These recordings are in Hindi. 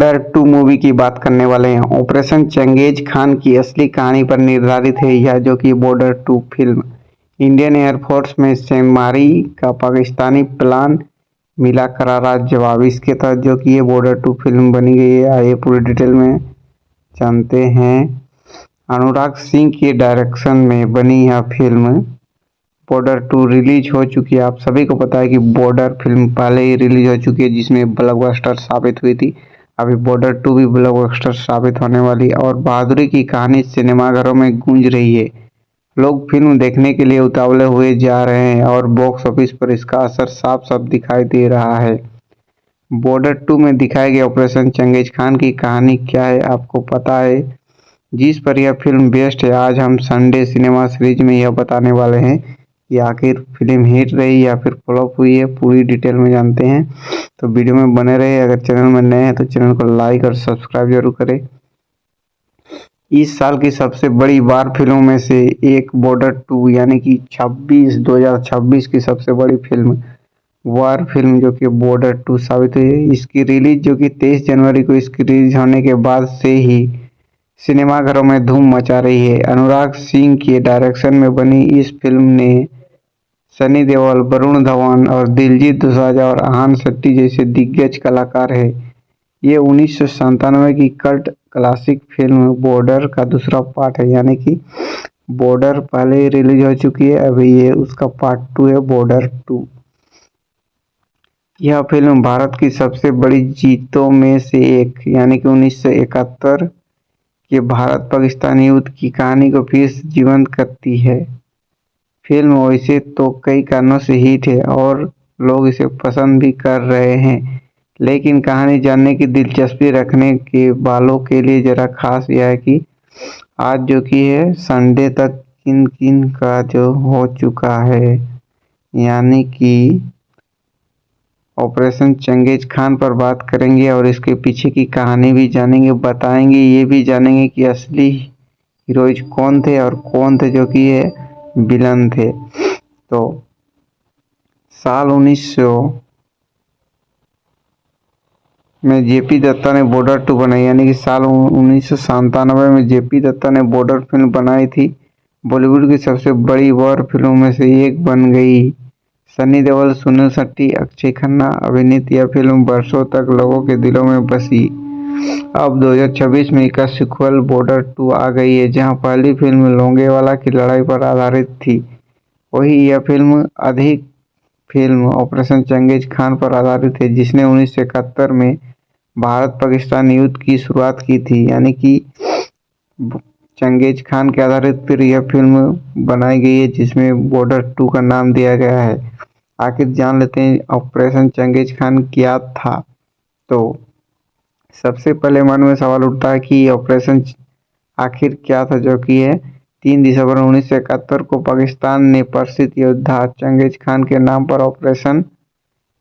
बॉर्डर 2 मूवी की बात करने वाले हैं। ऑपरेशन चंगेज खान की असली कहानी पर निर्धारित है यह, जो कि बॉर्डर 2 फिल्म इंडियन एयरफोर्स में सेमारी का पाकिस्तानी प्लान मिला करारा जवाब। इसके तहत जो कि ये बॉर्डर 2 फिल्म बनी गई है, आइए पूरी डिटेल में जानते हैं। अनुराग सिंह के डायरेक्शन में बनी यह फिल्म बॉर्डर 2 रिलीज हो चुकी है। आप सभी को पता है कि बॉर्डर फिल्म पहले ही रिलीज हो चुकी है, जिसमें ब्लॉकबस्टर साबित हुई थी। अभी बॉर्डर 2 भी ब्लॉकबस्टर साबित होने वाली है और बहादुरी की कहानी सिनेमाघरों में गूंज रही है। लोग फिल्म देखने के लिए उतावले हुए जा रहे हैं और बॉक्स ऑफिस पर इसका असर साफ साफ दिखाई दे रहा है। बॉर्डर 2 में दिखाए गए ऑपरेशन चंगेज खान की कहानी क्या है, आपको पता है, जिस पर यह फिल्म बेस्ड है। आज हम संडे सिनेमा सीरीज में यह बताने वाले हैं कि आखिर फिल्म हिट रही या फिर फ्लॉप हुई है, पूरी डिटेल में जानते हैं। तो वीडियो में बने रहे। अगर चैनल में नए हैं तो चैनल को लाइक और सब्सक्राइब जरूर करें। इस साल की सबसे बड़ी वार फिल्मों में से एक बॉर्डर 2 यानी कि 2026 की सबसे बड़ी फिल्म वार फिल्म जो कि बॉर्डर 2 साबित हुई है। इसकी रिलीज जो कि 23 जनवरी को इसकी रिलीज होने के बाद से ही सिनेमाघरों में धूम मचा रही है। अनुराग सिंह के डायरेक्शन में बनी इस फिल्म ने सनी देओल, वरुण धवन और दिलजीत दोसांझ और आहान शेट्टी जैसे दिग्गज कलाकार हैं। ये 1997 की कल्ट क्लासिक फिल्म बॉर्डर का दूसरा पार्ट है, यानी कि बॉर्डर पहले ही रिलीज हो चुकी है, अभी ये उसका पार्ट 2 है, बॉर्डर 2। यह फिल्म भारत की सबसे बड़ी जीतों में से एक यानी कि 1971 के भारत पाकिस्तान युद्ध की कहानी को फिर से जीवंत करती है। फिल्म वैसे तो कई कारणों से हिट है और लोग इसे पसंद भी कर रहे हैं, लेकिन कहानी जानने की दिलचस्पी रखने के वालों के लिए जरा खास यह है कि आज जो कि है संडे तक किन किन का जो हो चुका है, यानी कि ऑपरेशन चंगेज खान पर बात करेंगे और इसके पीछे की कहानी भी जानेंगे, बताएंगे, ये भी जानेंगे कि असली हीरोज कौन थे और कौन थे जो कि ये विलन थे। तो साल 1900 में जेपी दत्ता ने बॉर्डर 2 बनाई, यानी कि साल 1997 में जेपी दत्ता ने बॉर्डर फिल्म बनाई थी। बॉलीवुड की सबसे बड़ी वॉर फिल्मों में से एक बन गई। सनी देओल, सुनील शेट्टी, अक्षय खन्ना अभिनीत यह फिल्म वर्षों तक लोगों के दिलों में बसी। अब 2026 में इसका सीक्वल बॉर्डर 2 आ गई है, जहां पहली फिल्म लोंगेवाला की लड़ाई पर आधारित थी, वही यह फिल्म ऑपरेशन चंगेज खान पर आधारित है, जिसने 1971 में भारत पाकिस्तान युद्ध की शुरुआत की थी। यानी कि चंगेज खान के आधारित फिर यह फिल्म बनाई गई है, जिसमें बॉर्डर 2 का नाम दिया गया है। आखिर जान लेते हैं ऑपरेशन चंगेज खान क्या था। तो सबसे पहले मन में सवाल उठता है कि ऑपरेशन आखिर क्या था, जो कि है 3 दिसंबर 1971 को पाकिस्तान ने प्रसिद्ध योद्धा चंगेज खान के नाम पर ऑपरेशन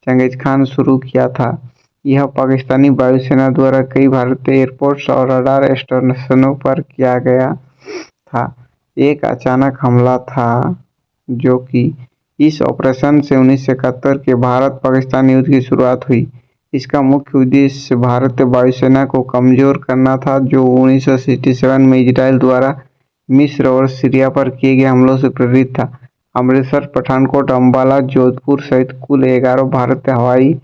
चंगेज खान शुरू किया था। यह पाकिस्तानी वायुसेना द्वारा कई भारतीय एयरपोर्ट्स और रडार स्टेशनों पर किया गया था। एक अचानक हमला था, जो कि इस ऑपरेशन से 1971 के भारत पाकिस्तान युद्ध की शुरुआत हुई। इसका मुख्य उद्देश्य भारतीय वायुसेना को कमजोर करना था, जो 1967 में इजराइल द्वारा मिस्र और सीरिया पर किए गए हमलों से प्रेरित था। अमृतसर, पठानकोट, अंबाला, जोधपुर सहित कुल 11 भारतीय हवाई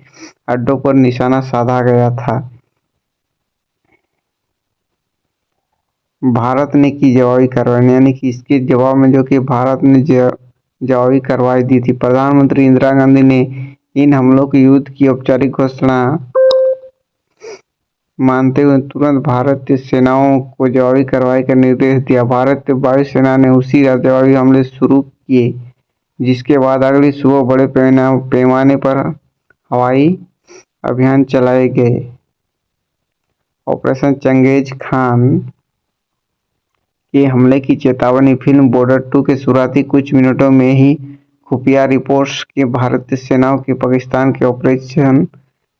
अड्डों पर निशाना साधा गया था। भारत ने की जवाबी कार्रवाई, यानी कि इसके जवाब में जो कि भारत ने जवाबी कार्रवाई दी थी। प्रधानमंत्री इंदिरा गांधी ने इन हमलों के युद्ध की औपचारिक घोषणा मानते हुए तुरंत भारतीय सेनाओं को जवाबी कार्रवाई का निर्देश दिया। भारतीय वायुसेना ने उसी रात जवाबी हमले शुरू किए, जिसके बाद अगली सुबह बड़े पैमाने पर हवाई अभियान चलाए गए। ऑपरेशन चंगेज खान के हमले की चेतावनी। फिल्म बॉर्डर 2 के शुरुआती कुछ मिनटों में ही खुफिया रिपोर्ट्स के भारतीय सेनाओं की पाकिस्तान के ऑपरेशन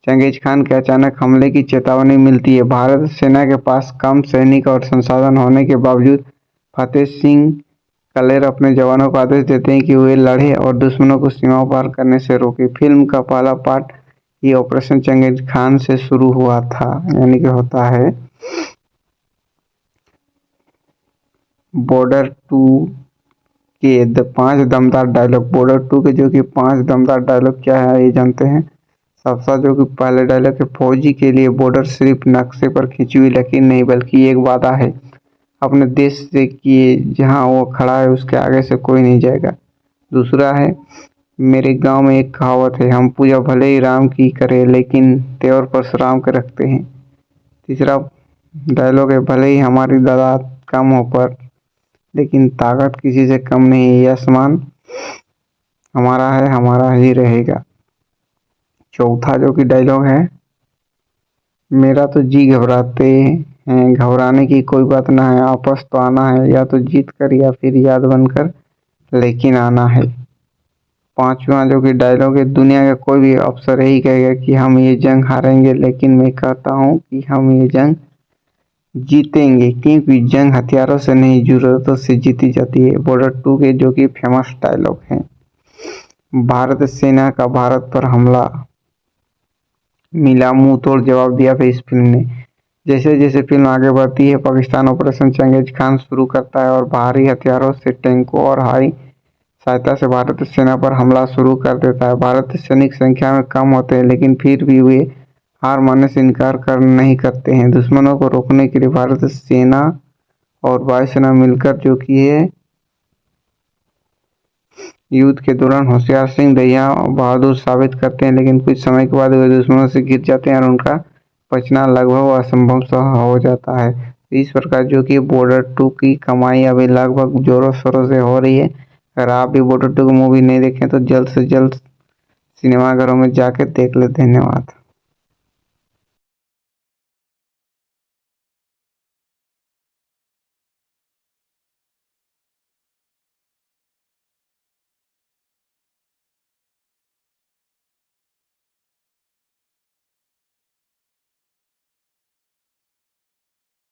चंगेज खान के अचानक हमले की चेतावनी मिलती है। भारत सेना के पास कम सैनिक और संसाधन होने के बावजूद फतेह सिंह कलेर अपने जवानों को आदेश देते हैं कि वे लड़े और दुश्मनों को सीमा पार करने से रोके। फिल्म का पहला पार्ट ये ऑपरेशन चंगेज खान से शुरू हुआ था, यानी कि होता है। बॉर्डर 2 के 5 दमदार डायलॉग। बॉर्डर 2 के जो कि 5 दमदार डायलॉग क्या है ये जानते हैं। सबसे जो कि पहले डायलॉग है, फौजी के लिए बॉर्डर सिर्फ नक्शे पर खींची हुई लकीर नहीं बल्कि एक वादा है अपने देश से कि जहां वो खड़ा है उसके आगे से कोई नहीं जाएगा। दूसरा है, मेरे गांव में एक कहावत है, हम पूजा भले ही राम की करें लेकिन तेवर परशुराम के रखते हैं। तीसरा डायलॉग है, भले ही हमारी दादा कम हो पर लेकिन ताकत किसी से कम नहीं है, यह आसमान हमारा है, हमारा ही रहेगा। चौथा जो कि डायलॉग है, मेरा तो जी घबराते हैं, घबराने की कोई बात ना है, आपस तो आना है, या तो जीत कर या फिर याद बनकर लेकिन आना है। पांचवा जो कि डायलॉग है, दुनिया का कोई भी अफसर यही कहेगा कि हम ये जंग हारेंगे लेकिन मैं कहता हूँ कि हम ये जंग जीतेंगे, क्योंकि जंग हथियारों से नहीं जरूरतों से जीती जाती है। बॉर्डर 2 के जो कि फेमस डायलॉग हैं, भारत सेना का भारत पर हमला, मिला मुंह तोड़ जवाब दिया था इस फिल्म ने। जैसे जैसे फिल्म आगे बढ़ती है, पाकिस्तान ऑपरेशन चंगेज खान शुरू करता है और बाहरी हथियारों से टैंकों और हाई सहायता से भारतीय सेना पर हमला शुरू कर देता है। भारतीय सैनिक संख्या में कम होते हैं लेकिन फिर भी वे हार मानने से इनकार कर नहीं करते हैं। दुश्मनों को रोकने के लिए भारतीय सेना और वायुसेना मिलकर जो कि है युद्ध के दौरान होशियार सिंह दहिया बहादुर साबित करते हैं, लेकिन कुछ समय के बाद वे दुश्मनों से घिर जाते हैं और उनका बचना लगभग असंभव सा हो जाता है। इस प्रकार जो कि बॉर्डर 2 की कमाई अभी लगभग जोरों शोरों से हो रही है। अगर आप भी बॉर्डर 2 की मूवी नहीं देखें तो जल्द से जल्द सिनेमाघरों में जाके देख ले। धन्यवाद।